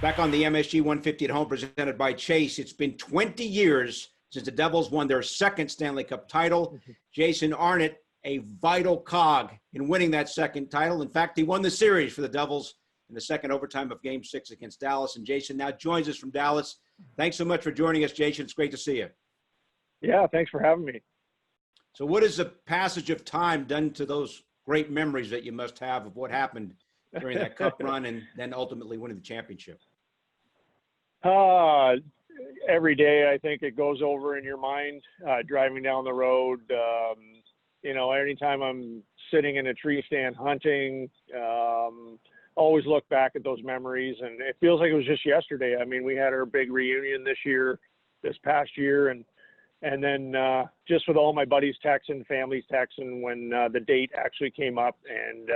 Back on the MSG 150 at home presented by Chase. It's been 20 years since the Devils won their second Stanley Cup title. Jason Arnott, a vital cog in winning that second title. In fact, he won the series for the Devils in the second overtime of Game 6 against Dallas. And Jason now joins us from Dallas. Thanks so much for joining us, Jason. It's great to see you. Yeah, thanks for having me. So what has the passage of time done to those great memories that you must have of what happened during that cup run and then ultimately winning the championship? Every day, I think it goes over in your mind, driving down the road. Anytime I'm sitting in a tree stand hunting, always look back at those memories. And it feels like it was just yesterday. I mean, we had our big reunion this past year. And then just with all my buddies texting, families texting when the date actually came up, and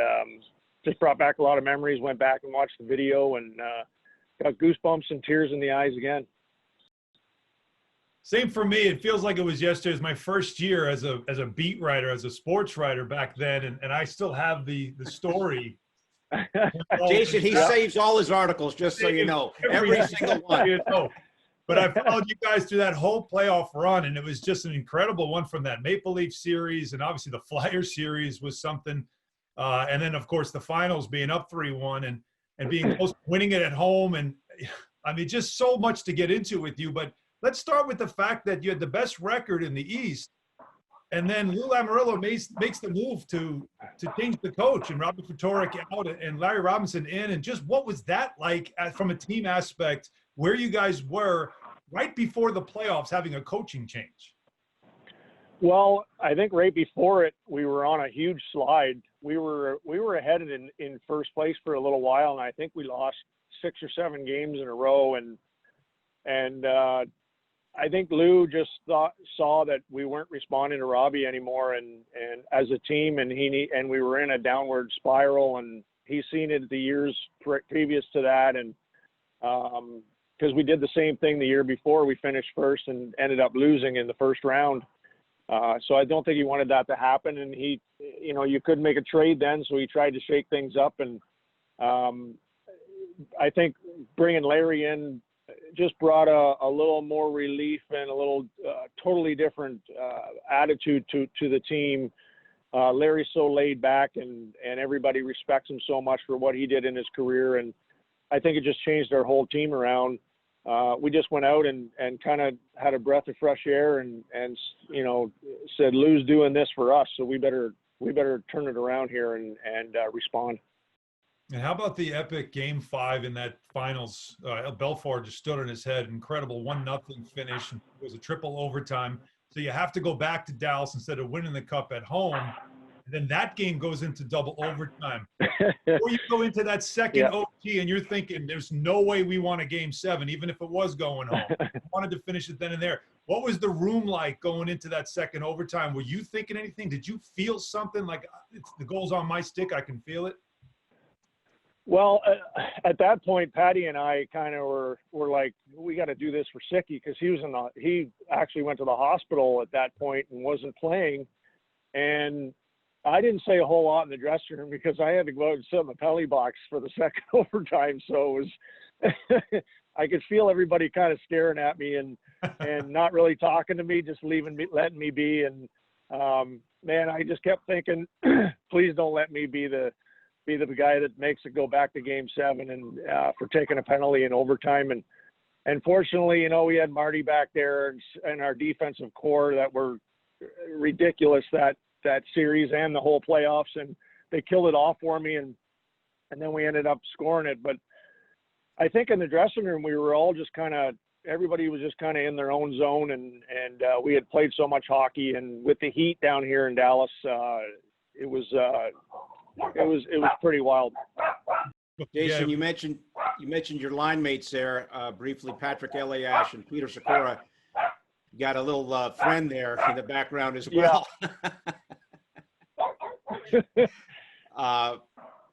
just brought back a lot of memories, went back and watched the video, and got goosebumps and tears in the eyes again. Same for me. It feels like it was yesterday. It was my first year as a beat writer, as a sports writer back then, and I still have the story. Jason, he saves all his articles, just so you know, every single one. But I followed you guys through that whole playoff run, and it was just an incredible one from that Maple Leaf series, and obviously the Flyer series was something. And then, of course, the finals being up 3-1 and being close to winning it at home. And, I mean, just so much to get into with you. But let's start with the fact that you had the best record in the East, and then Lou Lamoriello makes the move to change the coach, and Robert Ftorek out and Larry Robinson in. And just what was that like from a team aspect, where you guys were right before the playoffs having a coaching change? Well, I think right before it, we were on a huge slide. We were ahead in first place for a little while, and I think we lost 6 or 7 games in a row. And I think Lou just saw that we weren't responding to Robbie anymore, and as a team, and we were in a downward spiral, and he's seen it the years previous to that, and because we did the same thing the year before. We finished first and ended up losing in the first round. So I don't think he wanted that to happen. And you couldn't make a trade then, so he tried to shake things up. And I think bringing Larry in just brought a little more relief and a little totally different attitude to the team. Larry's so laid back, and everybody respects him so much for what he did in his career. And I think it just changed our whole team around. We just went out and kind of had a breath of fresh air and said, Lou's doing this for us, so we better turn it around here and respond. And how about the epic Game 5 in that finals? Belfour just stood on his head. Incredible 1-0 finish. It was a triple overtime. So you have to go back to Dallas instead of winning the cup at home. And then that game goes into double overtime. Before you go into that second OT and you're thinking, there's no way we won a Game 7, even if it was going home. We wanted to finish it then and there. What was the room like going into that second overtime? Were you thinking anything? Did you feel something like the goal's on my stick, I can feel it? Well, at that point, Patty and I kind of were like, we got to do this for Sicky, because he actually went to the hospital at that point and wasn't playing. And I didn't say a whole lot in the dressing room because I had to go out and sit in the penalty box for the second overtime. So it was, I could feel everybody kind of staring at me and not really talking to me, just letting me be. And man, I just kept thinking, please don't let me be the guy that makes it go back to Game 7 and for taking a penalty in overtime. And fortunately, we had Marty back there and our defensive core that were ridiculous that series and the whole playoffs, and they killed it off for me, and then we ended up scoring it. But I think in the dressing room, we were all just everybody was just kind of in their own zone, and we had played so much hockey, and with the heat down here in Dallas, it was pretty wild. Jason, you mentioned your line mates there briefly, Patrick Elias and Peter Sikora. You got a little friend there in the background as well.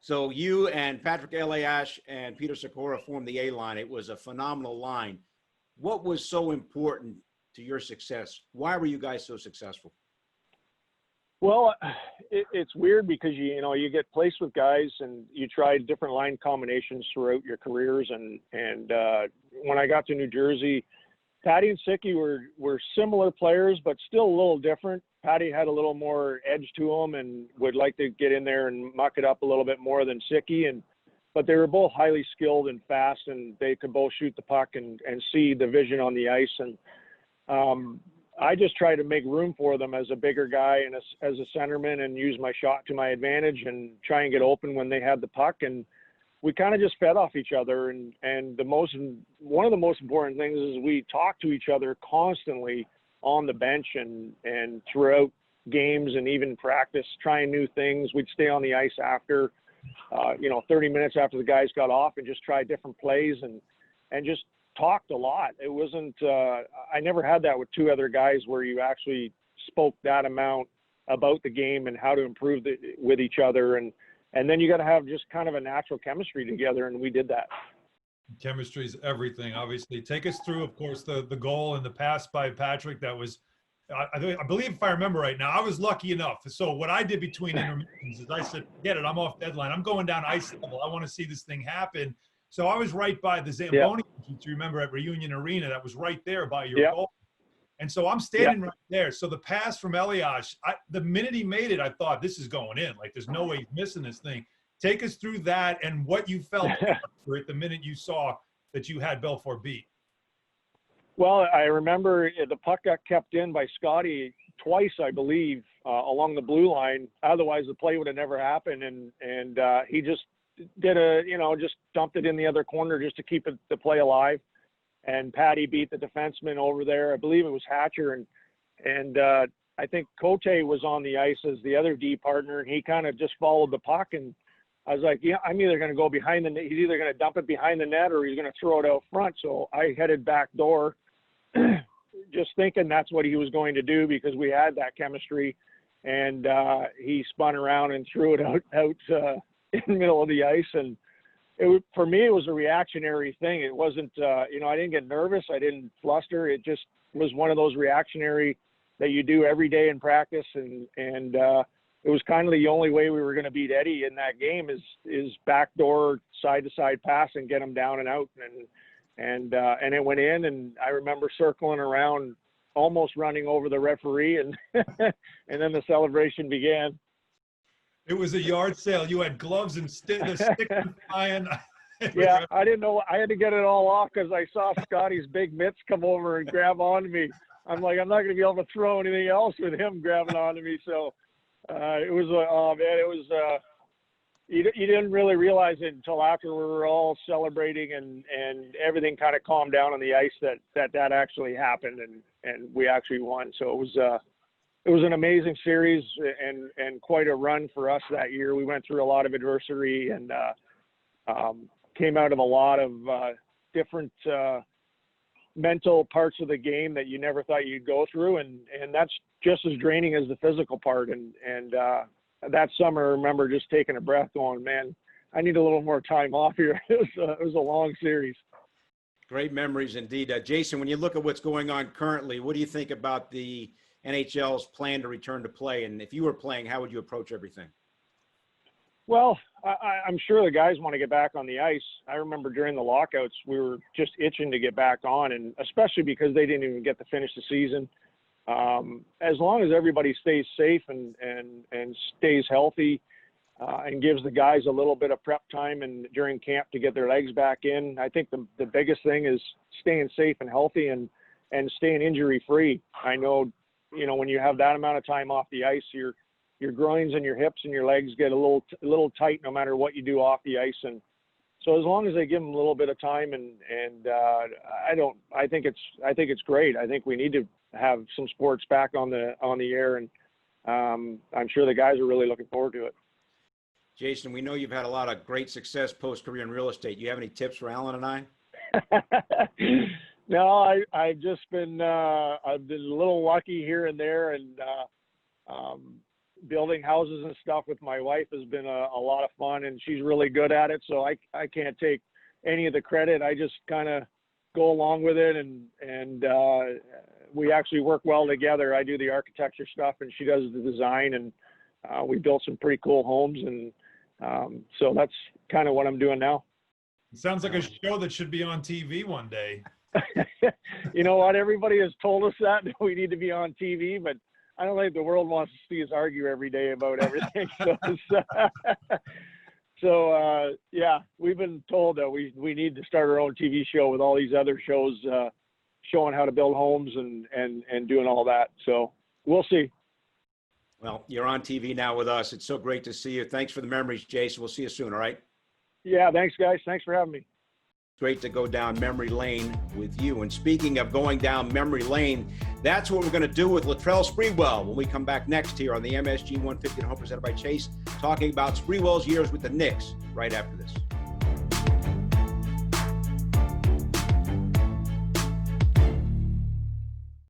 So you and Patrick Elias and Peter Sikora formed the A-line. It was a phenomenal line. What was so important to your success? Why were you guys so successful? Well, it's weird because you get placed with guys and you try different line combinations throughout your careers, and when I got to New Jersey, Patty and Sicky were similar players, but still a little different. Patty had a little more edge to him and would like to get in there and muck it up a little bit more than Sicky, but they were both highly skilled and fast, and they could both shoot the puck and see the vision on the ice. And I just tried to make room for them as a bigger guy and as a centerman, and use my shot to my advantage and try and get open when they had the puck. And we kind of just fed off each other. And one of the most important things is we talk to each other constantly on the bench and throughout games and even practice, trying new things. We'd stay on the ice after, 30 minutes after the guys got off and just try different plays and just talked a lot. It wasn't, I never had that with two other guys where you actually spoke that amount about the game and how to improve with each other. And then you got to have just kind of a natural chemistry together. And we did that. Chemistry is everything, obviously. Take us through, of course, the goal and the pass by Patrick. That was, I believe, if I remember right now, I was lucky enough. So what I did between intermissions is I said, forget it, I'm off deadline. I'm going down ice level. I want to see this thing happen. So I was right by the Zamboni, if you remember, at Reunion Arena. That was right there by your goal. And so I'm standing right there. So the pass from Elias, the minute he made it, I thought, this is going in. Like, there's no way he's missing this thing. Take us through that and what you felt after it the minute you saw that you had Belfort beat. Well, I remember the puck got kept in by Scotty twice, I believe, along the blue line. Otherwise, the play would have never happened. And he just did just dumped it in the other corner just to keep the play alive. And Patty beat the defenseman over there. I believe it was Hatcher. And I think Cote was on the ice as the other D partner, and he kind of just followed the puck. And I was like, yeah, I'm either going to go behind the net. He's either going to dump it behind the net or he's going to throw it out front. So I headed back door just thinking that's what he was going to do because we had that chemistry. And he spun around and threw it out in the middle of the ice. And for me, it was a reactionary thing. It wasn't, I didn't get nervous. I didn't fluster. It just was one of those reactionary that you do every day in practice. And it was kind of the only way we were going to beat Eddie in that game is backdoor side to side pass and get him down and out. And it went in, and I remember circling around, almost running over the referee, and and then the celebration began. It was a yard sale. You had gloves and the stick flying. Yeah, I didn't know. I had to get it all off because I saw Scotty's big mitts come over and grab onto me. I'm like, I'm not going to be able to throw anything else with him grabbing onto me. So it was, you didn't really realize it until after we were all celebrating and everything kind of calmed down on the ice that actually happened and we actually won. So it was an amazing series and quite a run for us that year. We went through a lot of adversity and came out of a lot of different mental parts of the game that you never thought you'd go through. And that's just as draining as the physical part. And that summer, I remember just taking a breath going, man, I need a little more time off here. It was a long series. Great memories indeed. Jason, when you look at what's going on currently, what do you think about the NHL's plan to return to play? And if you were playing, how would you approach everything? Well, I'm sure the guys want to get back on the ice. I remember during the lockouts, we were just itching to get back on, and especially because they didn't even get to finish the season. As long as everybody stays safe and stays healthy and gives the guys a little bit of prep time and during camp to get their legs back in, I think the biggest thing is staying safe and healthy and staying injury free. I know, when you have that amount of time off the ice, your groins and your hips and your legs get a little tight no matter what you do off the ice. And so as long as they give them a little bit of time I think it's great. I think we need to have some sports back on the air, and I'm sure the guys are really looking forward to it. Jason, we know you've had a lot of great success post-career in real estate. Do you have any tips for Alan and I? No, I've just been I've been a little lucky here and there, and building houses and stuff with my wife has been a lot of fun, and she's really good at it. So I can't take any of the credit. I just kind of go along with it, and we actually work well together. I do the architecture stuff and she does the design, and we built some pretty cool homes. And so that's kind of what I'm doing now. It sounds like a show that should be on TV one day. You know what? Everybody has told us that we need to be on TV, but I don't think the world wants to see us argue every day about everything. So yeah, we've been told that we need to start our own TV show with all these other shows showing how to build homes and doing all that. So we'll see. Well, you're on TV now with us. It's so great to see you. Thanks for the memories, Jason. We'll see you soon, all right? Yeah, thanks, guys. Thanks for having me. Great to go down memory lane with you. And speaking of going down memory lane, that's what we're going to do with Latrell Sprewell when we come back next here on the MSG 150 at Home presented by Chase, talking about Sprewell's years with the Knicks right after this.